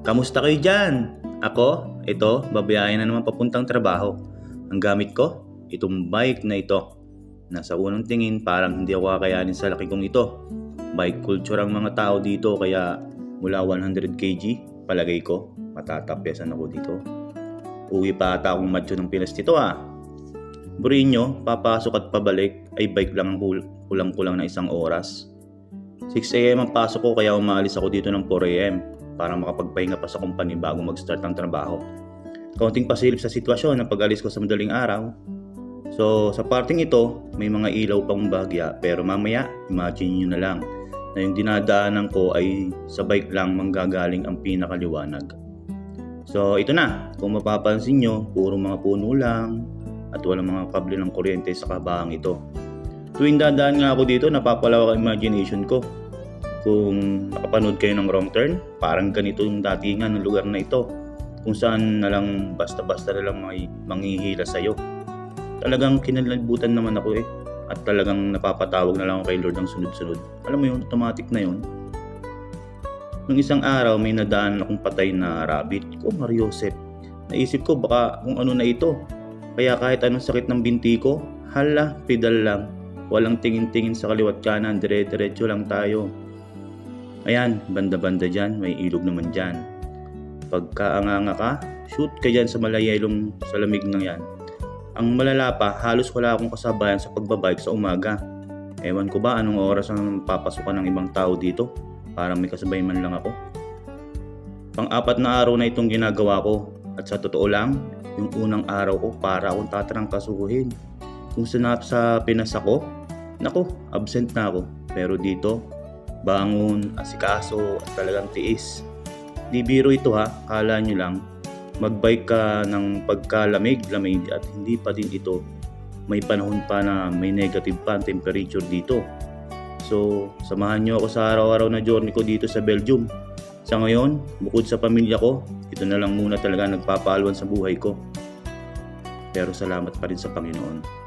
Kamusta kayo dyan? Ako, ito, babiyahe na naman papuntang trabaho. Ang gamit ko, itong bike na ito. Nasa unang tingin parang hindi ako kakayanin sa laki kong ito. Bike culture ang mga tao dito kaya mula 100 kg, palagay ko, matatapyasan ako dito. Uwi pa ata akong madyo ng Pinas dito Buriin nyo, papasok at pabalik ay bike lang ang kulang-kulang na 1 oras. 6 AM ang pasok ko kaya umaalis ako dito ng 4 AM para makapagpahinga pa sa company bago mag-start ng trabaho. Kaunting pasilip sa sitwasyon ng pag-alis ko sa madaling araw. So sa parting ito, may mga ilaw pang bahagya pero mamaya, imagine nyo na lang na yung dinadaanan ko ay sa bike lang manggagaling ang pinakaliwanag. So ito na, kung mapapansin nyo, puro mga puno lang at walang mga kable ng kuryente sa kabahang ito. Tuwing dadaan nga ako dito, napapalawak ang imagination ko. Kung nakapanood kayo ng Wrong Turn, parang ganito yung datingan ng lugar na ito, kung saan na lang basta-basta na lang may manghihila sa'yo. Talagang kinalibutan naman ako at talagang napapatawag na lang ako kay Lord ng sunod-sunod. Alam mo yun, automatic na yun. Nung isang araw may nadaan akong patay na rabbit ko, Mariosep. Naisip ko baka kung ano na ito. Kaya kahit anong sakit ng binti ko, hala, pedal lang. Walang tingin-tingin sa kaliwat kanan, dire-diretso lang tayo. Ayan, banda-banda dyan, may ilog naman dyan. Pagkaanganga ka, shoot ka dyan sa malayelong sa lamig na yan. Ang malala pa, halos wala akong kasabayan sa pagbabike sa umaga. Ewan ko ba anong oras ang papasukan ng ibang tao dito? Para may kasabay man lang ako. Pang-4 na araw na itong ginagawa ko. At sa totoo lang, yung unang araw ko para akong tatarangkasuhin. Kung sa Pinas ako, naku, absent na ako. Pero dito, bangon, asikaso, at talagang tiis. Di biro ito kala nyo lang, magbike ka ng pagkalamig-lamig at hindi pa din ito. May panahon pa na may negative pa ang temperature dito. So, samahan nyo ako sa araw-araw na journey ko dito sa Belgium. Sa ngayon, bukod sa pamilya ko, ito na lang muna talaga nagpapaalwan sa buhay ko. Pero salamat pa rin sa Panginoon.